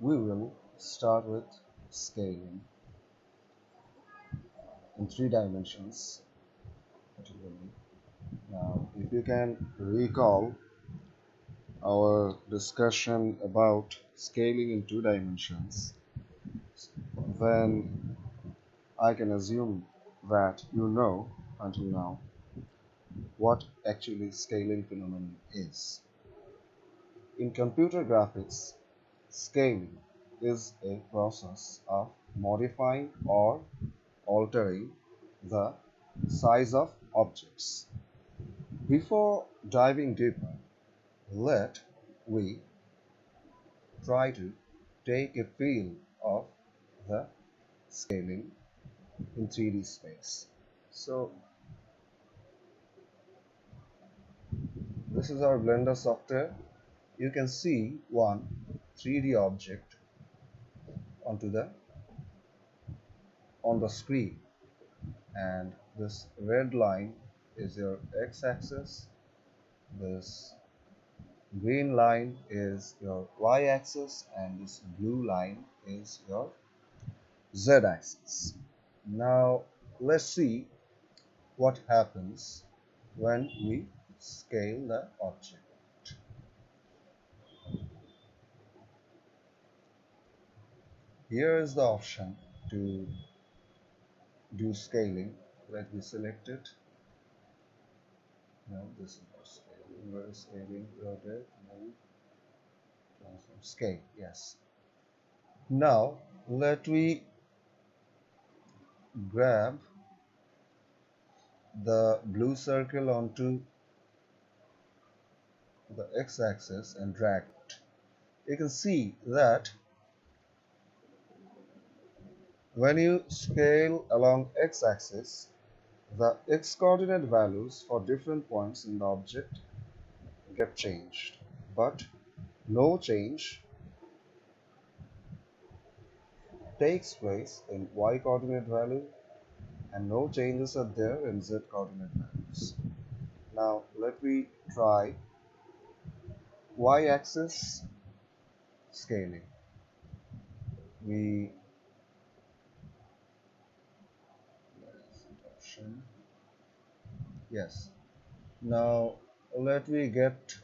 We will start with scaling in 3 dimensions particularly. Now, if you can recall our discussion about scaling in 2 dimensions, then I can assume that you know until now what actually scaling phenomenon is. In computer graphics, scaling is a process of modifying or altering the size of objects. Before diving deeper, let we try to take a feel of the scaling in 3D space. So this is our Blender software. You can see one 3D object on the screen, and this red line is your x-axis, this green line is your y-axis, and this blue line is your z-axis. Now let's see what happens when we scale the object. Here is the option to do scaling. Let me select it. Now this is for scaling. Where is scaling? Rotate, move, transform, scale. Yes. Now let me grab the blue circle onto the x-axis and drag it. You can see that when you scale along x-axis, the x-coordinate values for different points in the object get changed, but no change takes place in y-coordinate value, and no changes are there in z-coordinate values. Now let me try y-axis scaling. Yes. Now let me get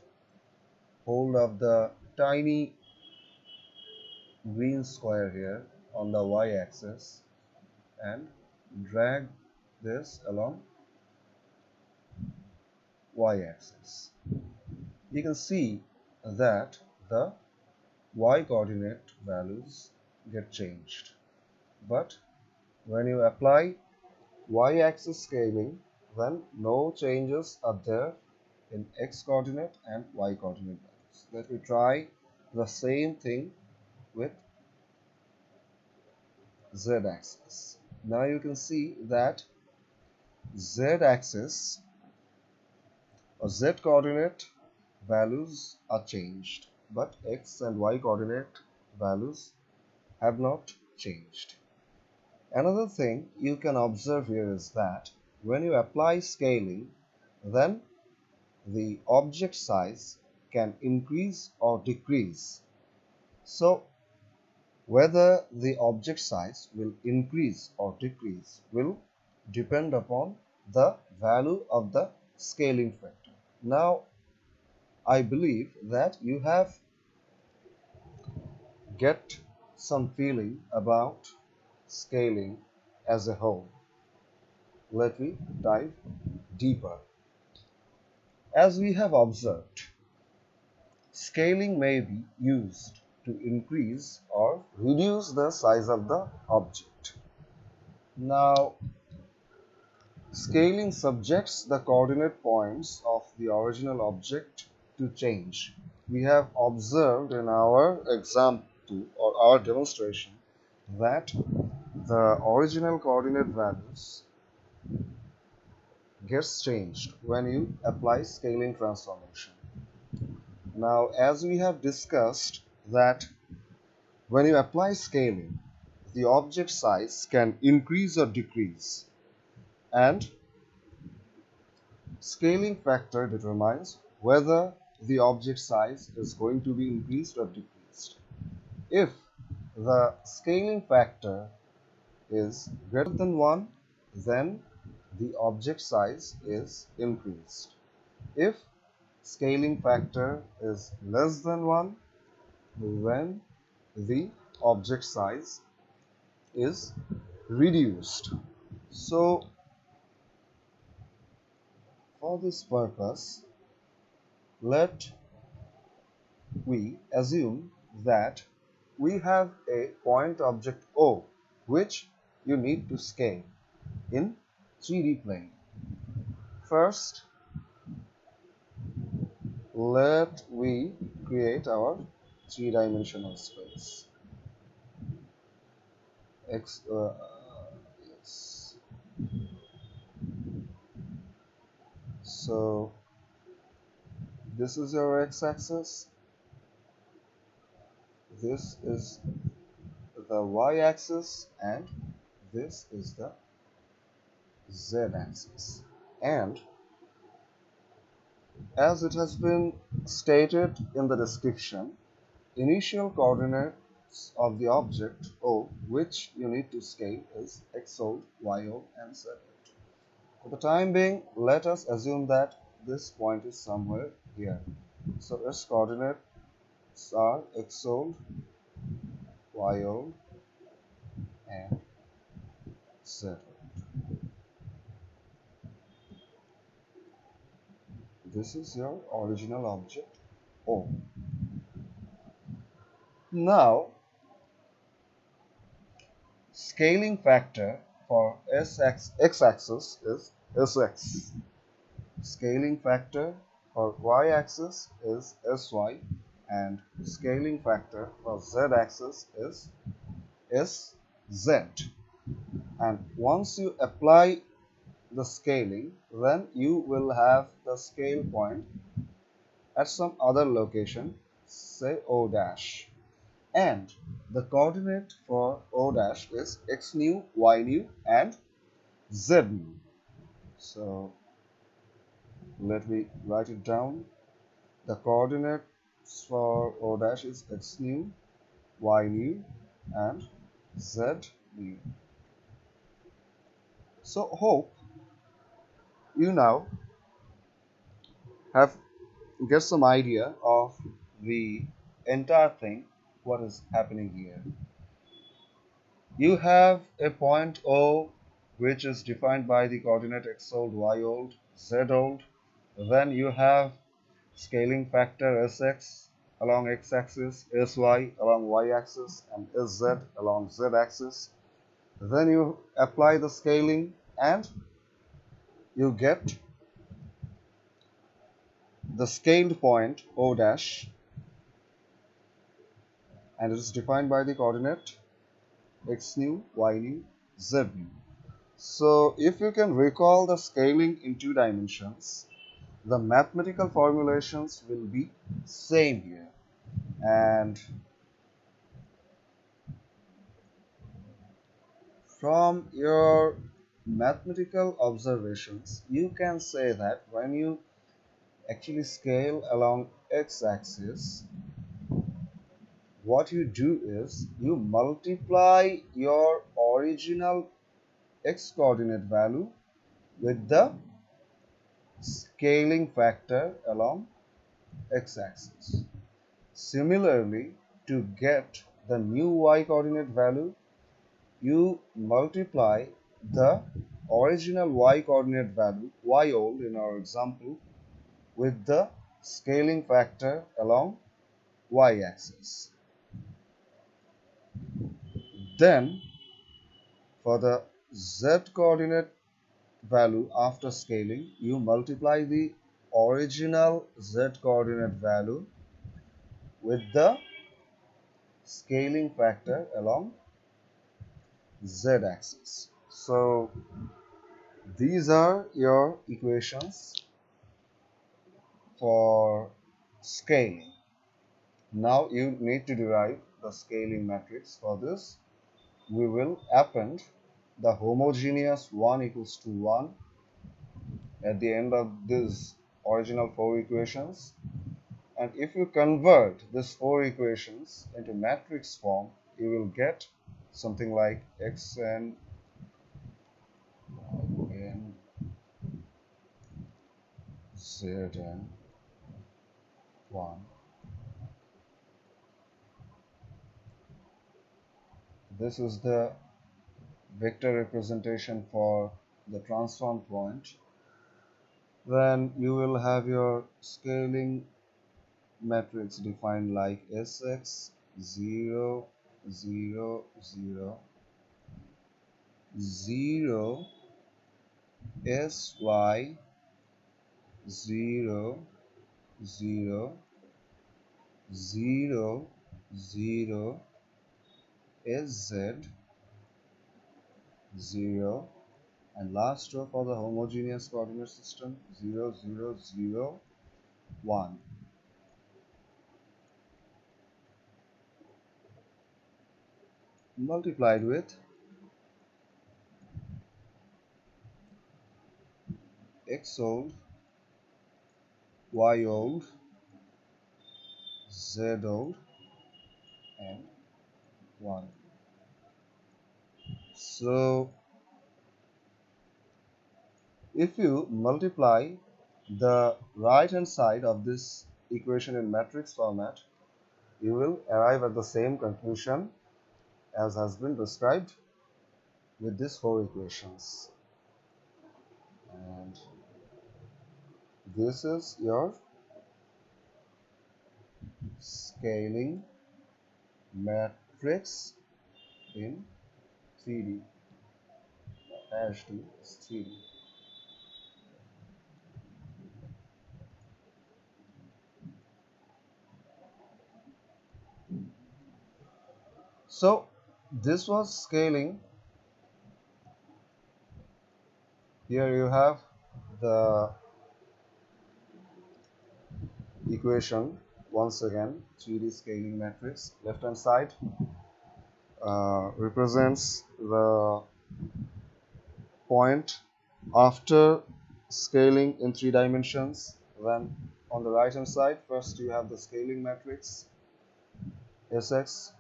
hold of the tiny green square here on the y-axis and drag this along y-axis. You can see that the y-coordinate values get changed, but when you apply y-axis scaling, then no changes are there in x-coordinate and y-coordinate values. Let me try the same thing with z-axis. Now you can see that z-axis or z-coordinate values are changed, but x and y-coordinate values have not changed. Another thing you can observe here is that when you apply scaling, then the object size can increase or decrease. So whether the object size will increase or decrease will depend upon the value of the scaling factor. Now I believe that you have get some feeling about scaling as a whole. Let me dive deeper. As we have observed, scaling may be used to increase or reduce the size of the object. Now, scaling subjects the coordinate points of the original object to change. We have observed in our example or our demonstration that the original coordinate values gets changed when you apply scaling transformation. Now, as we have discussed that when you apply scaling, the object size can increase or decrease, and scaling factor determines whether the object size is going to be increased or decreased. If the scaling factor is greater than 1, then the object size is increased. If scaling factor is less than 1, then the object size is reduced. So for this purpose, let we assume that we have a point object O which you need to scale in 3D plane. First, let we create our three-dimensional space. Yes. So this is your x-axis, this is the y-axis, and this is the z-axis. And as it has been stated in the description, initial coordinates of the object O which you need to scale is x-old, y-old, and z-old. For the time being, let us assume that this point is somewhere here. So its coordinates are x-old, y-old, and z-old. This is your original object O. Now, scaling factor for x-axis is Sx. Scaling factor for y-axis is Sy, and scaling factor for z-axis is Sz. And once you apply the scaling, then you will have the scale point at some other location, say O dash. And the coordinate for O dash is x nu, y nu, and z nu. So let me write it down. The coordinates for O dash is x nu, y nu, and z nu. So hope you now have get some idea of the entire thing, what is happening here. You have a point O which is defined by the coordinate x-old, y-old, z-old. Then you have scaling factor Sx along x-axis, Sy along y-axis, and Sz along z-axis. Then you apply the scaling and you get the scaled point O dash, and it is defined by the coordinate x nu, y nu, z nu. So if you can recall the scaling in 2 dimensions, the mathematical formulations will be same here. And from your mathematical observations, you can say that when you actually scale along x-axis, what you do is you multiply your original x coordinate value with the scaling factor along x-axis. Similarly, to get the new y coordinate value, you multiply the original y coordinate value, y-old in our example, with the scaling factor along y-axis. Then for the z coordinate value after scaling, you multiply the original z coordinate value with the scaling factor along z-axis. So these are your equations for scaling. Now you need to derive the scaling matrix. For this, we will append the homogeneous 1 equals to 1 at the end of these original 4 equations. And if you convert these 4 equations into matrix form, you will get something like x and z and 1. This is the vector representation for the transform point. Then you will have your scaling matrix defined like Sx 0 0 0 0 Sy 0 0 0 0 Sz 0, and last row for the homogeneous coordinate system 0 0 0 1. Multiplied with x old, y old, z old and 1. So if you multiply the right hand side of this equation in matrix format, you will arrive at the same conclusion as has been described with these 4 equations. And this is your scaling matrix in 3D. H2 is 3D. So this was scaling. Here you have the equation once again, 3D scaling matrix. Left hand side represents the point after scaling in 3 dimensions. Then on the right hand side, first you have the scaling matrix Sx,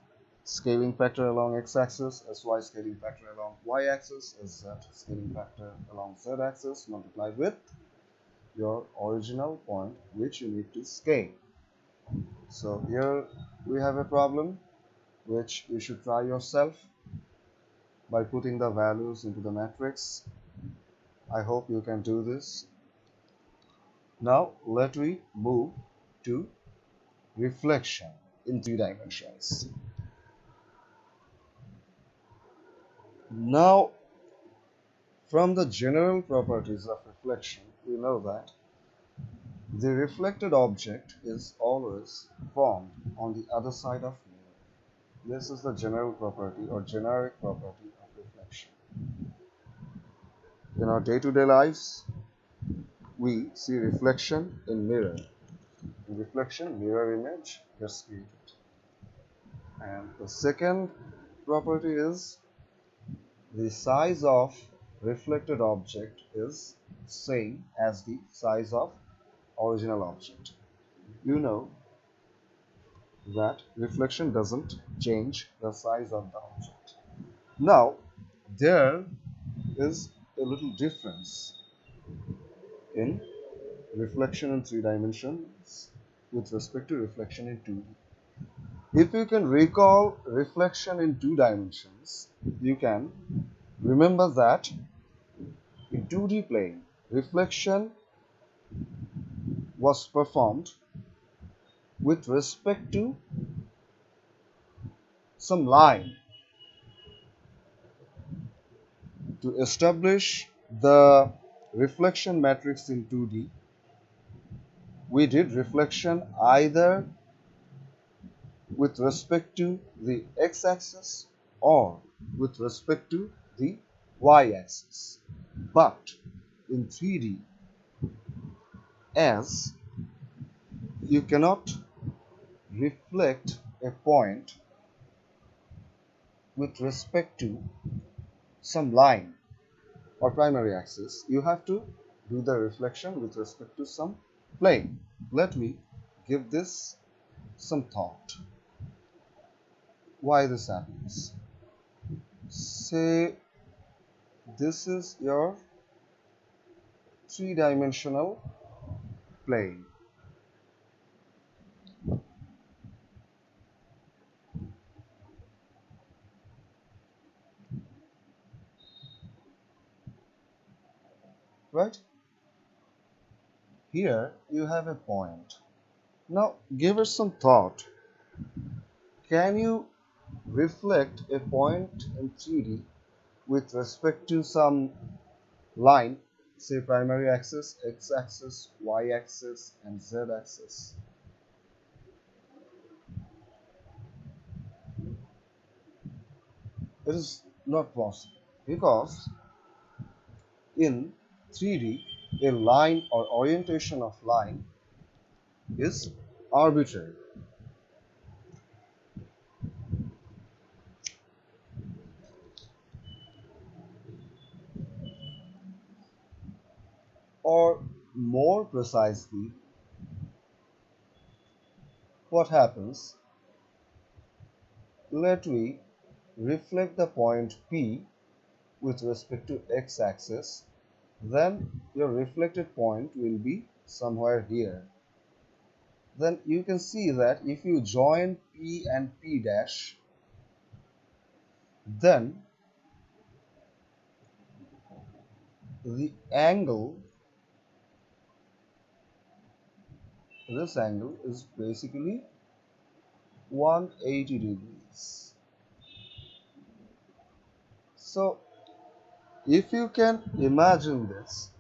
scaling factor along x-axis, Sy scaling factor along y-axis, Sz scaling factor along z-axis, multiplied with your original point which you need to scale. So here we have a problem which you should try yourself by putting the values into the matrix. I hope you can do this. Now let me move to reflection in 3 dimensions. Now, from the general properties of reflection, we know that the reflected object is always formed on the other side of mirror. This is the general property or generic property of reflection. In our day-to-day lives, we see reflection in mirror. In reflection, mirror image gets created. And the second property is the size of reflected object is same as the size of original object. You know that reflection doesn't change the size of the object. Now, there is a little difference in reflection in 3 dimensions with respect to reflection in 2D. If you can recall reflection in 2 dimensions, you can remember that in 2D plane, reflection was performed with respect to some line. To establish the reflection matrix in 2D, we did reflection either with respect to the x-axis or with respect to the y-axis. But in 3D, as you cannot reflect a point with respect to some line or primary axis, you have to do the reflection with respect to some plane. Let me give this some thought. why this happens. Say this is your three-dimensional plane. Right? Here you have a point. Now give it some thought. Can you reflect a point in 3D with respect to some line, say primary axis, x-axis, y-axis, and z-axis? It is not possible because in 3D, a line or orientation of line is arbitrary. Or more precisely, what happens? Let we reflect the point P with respect to x-axis, then your reflected point will be somewhere here. Then you can see that if you join P and P dash, then the angle, this angle is basically 180 degrees. So if you can imagine this,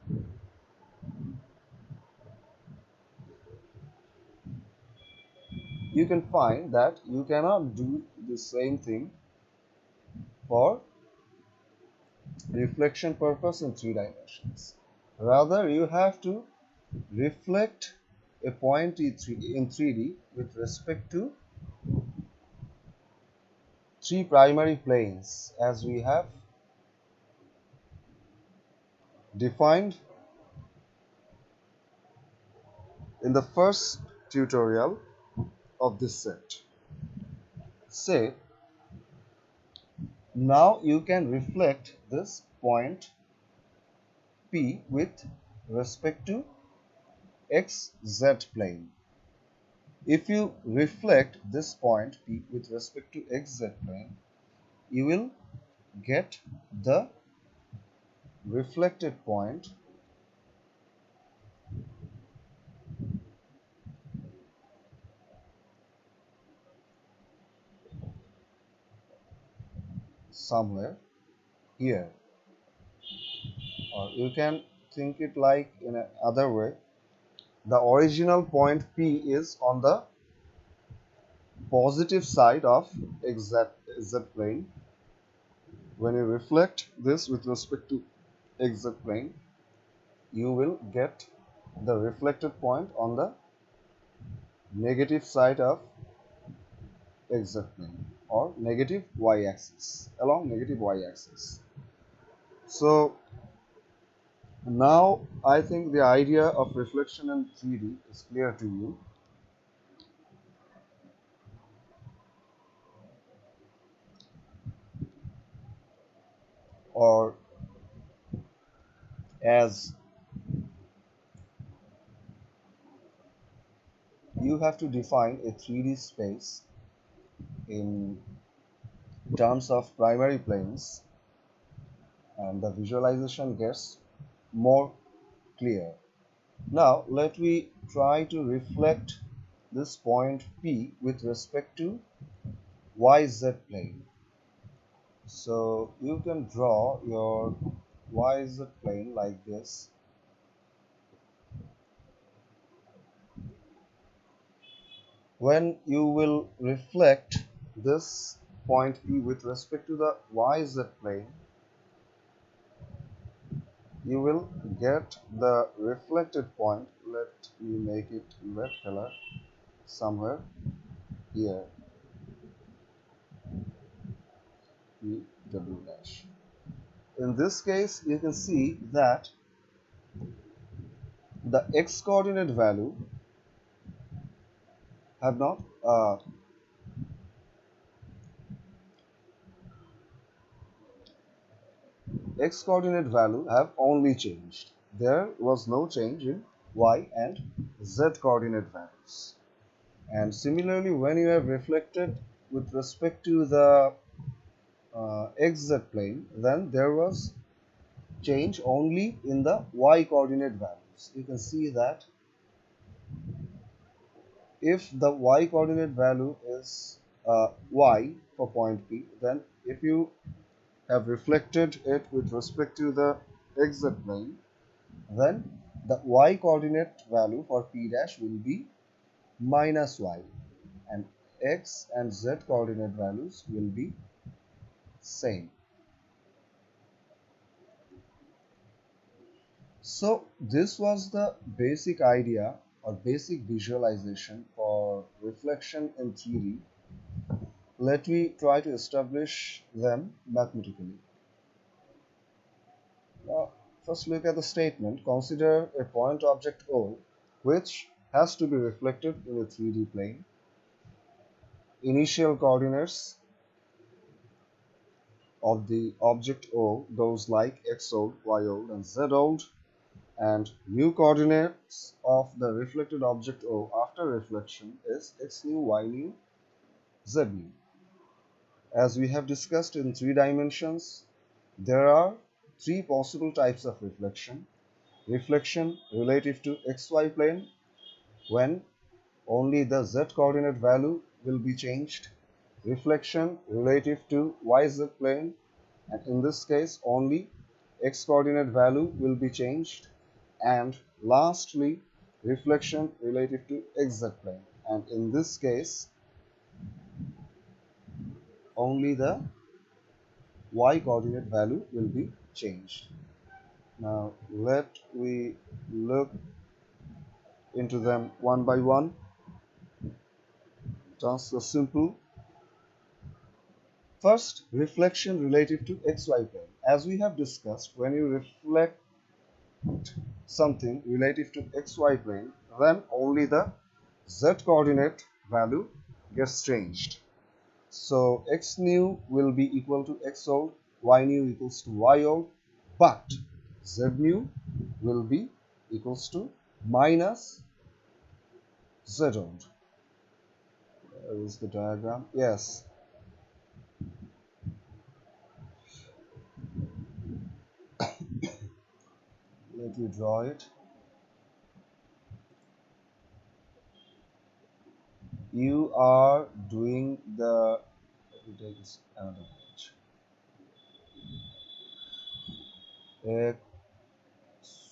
you can find that you cannot do the same thing for reflection purpose in 3 dimensions. Rather, you have to reflect a point in 3D with respect to 3 primary planes as we have defined in the first tutorial of this set. Say, now you can reflect this point P with respect to xz plane. If you reflect this point P with respect to xz plane, you will get the reflected point somewhere here, or you can think it like in another way. The original point P is on the positive side of z plane. When you reflect this with respect to xz plane, you will get the reflected point on the negative side of xz plane or negative y-axis, along negative y-axis. So now I think the idea of reflection in 3D is clear to you. Or as you have to define a 3D space in terms of primary planes, and the visualization gets more clear. Now let me try to reflect this point P with respect to YZ plane. So you can draw your YZ plane like this. When you will reflect this point P with respect to the YZ plane, you will get the reflected point. Let me make it red color somewhere here, W dash. In this case, you can see that the x coordinate value have not x coordinate value have only changed. There was no change in y and z coordinate values. And similarly, when you have reflected with respect to the xz plane, then there was change only in the y coordinate values. You can see that if the y coordinate value is y for point P, then if you have reflected it with respect to the xz plane, then the y coordinate value for P dash will be minus y, and x and z coordinate values will be same. So this was the basic idea or basic visualization for reflection in theory. Let me try to establish them mathematically. Now, first look at the statement. Consider a point object O which has to be reflected in a 3D plane. Initial coordinates of the object O goes like x old, y old, and z old, and new coordinates of the reflected object O after reflection is x new, y new, z new. As we have discussed in 3 dimensions, there are 3 possible types of reflection. Reflection relative to xy plane, when only the z coordinate value will be changed. Reflection relative to yz plane, and in this case only x coordinate value will be changed. And lastly, reflection relative to xz plane, and in this case only the y coordinate value will be changed. Now let we look into them one by one. Tasks are simple. First, reflection relative to xy plane. As we have discussed, when you reflect something relative to xy plane, then only the z coordinate value gets changed. So x new will be equal to x old, y new equals to y old, but z new will be equals to minus z old. There is the diagram. Yes. Let me draw it. You are doing the, let me take this another page. X,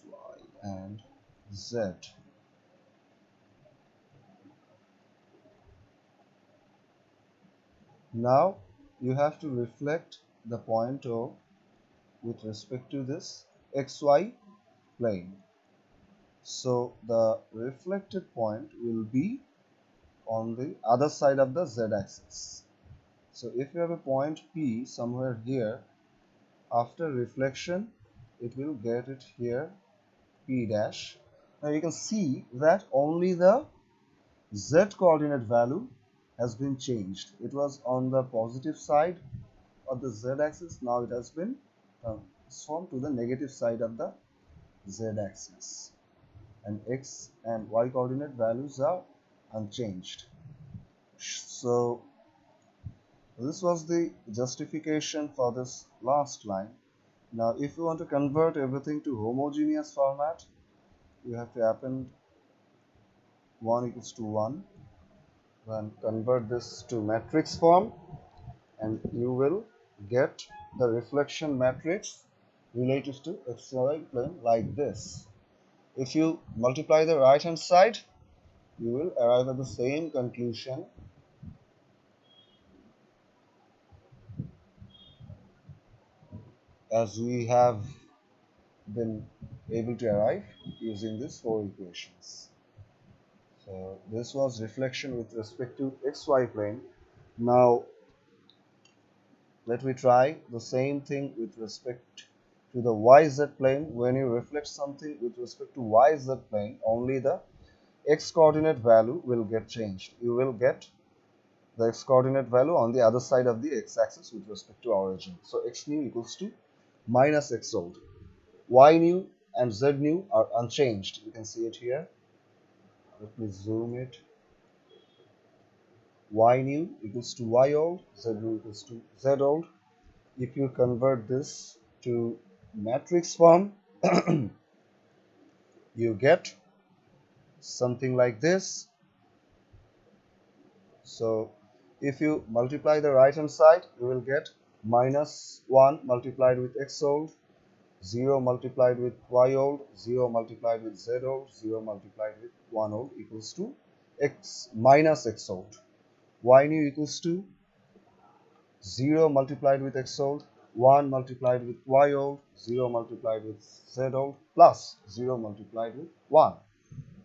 Y, and Z. Now you have to reflect the point O with respect to this XY plane. So the reflected point will be on the other side of the Z axis. So if you have a point P somewhere here, after reflection it will get it here, P dash. Now you can see that only the Z coordinate value has been changed. It was on the positive side of the Z axis. Now it has been transformed to the negative side of the Z axis, and X and Y coordinate values are unchanged. So this was the justification for this last line. Now if you want to convert everything to homogeneous format, you have to append 1 equals to 1, then convert this to matrix form, and you will get the reflection matrix relative to xy plane like this. If you multiply the right hand side, you will arrive at the same conclusion as we have been able to arrive using these 4 equations. So this was reflection with respect to xy plane. Now let me try the same thing with respect to the yz plane. When you reflect something with respect to yz plane, only the x coordinate value will get changed. You will get the x coordinate value on the other side of the x axis with respect to origin. So x new equals to minus x old. Y new and z new are unchanged. You can see it here. Let me zoom it. Y new equals to y old, z new equals to z old. If you convert this to matrix form, you get something like this. So if you multiply the right hand side, you will get minus 1 multiplied with x old, 0 multiplied with y old, 0 multiplied with z old, 0 multiplied with 1 old equals to x minus x old. Y new equals to 0 multiplied with x old, 1 multiplied with y old, 0 multiplied with z old, plus 0 multiplied with 1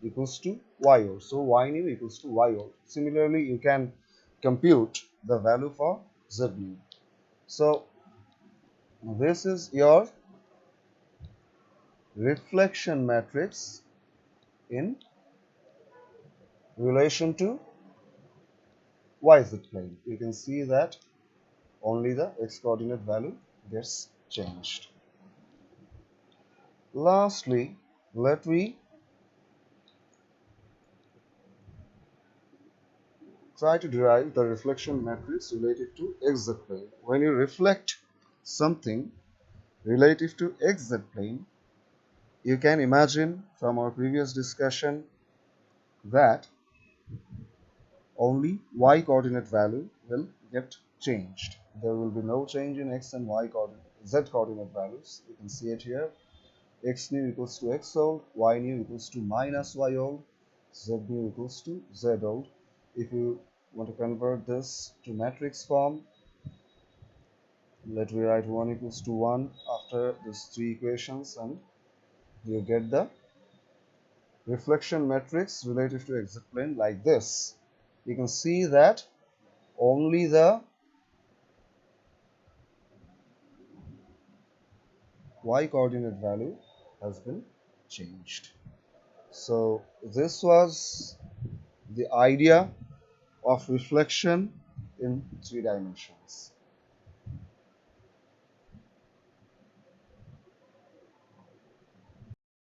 equals to y old. So y new equals to y old. Similarly, you can compute the value for z new. So this is your reflection matrix in relation to yz plane. You can see that only the x coordinate value gets changed. Lastly, let me try to derive the reflection matrix relative to xz plane. When you reflect something relative to xz plane, you can imagine from our previous discussion that only y coordinate value will get changed. There will be no change in x and y coordinate, z coordinate values. You can see it here. X new equals to x old, y new equals to minus y old, z new equals to z old. If you want to convert this to matrix form, let me write 1 equals to 1 after these three equations, and you get the reflection matrix relative to xz plane like this. You can see that only the y coordinate value has been changed. So this was the idea of reflection in 3 dimensions.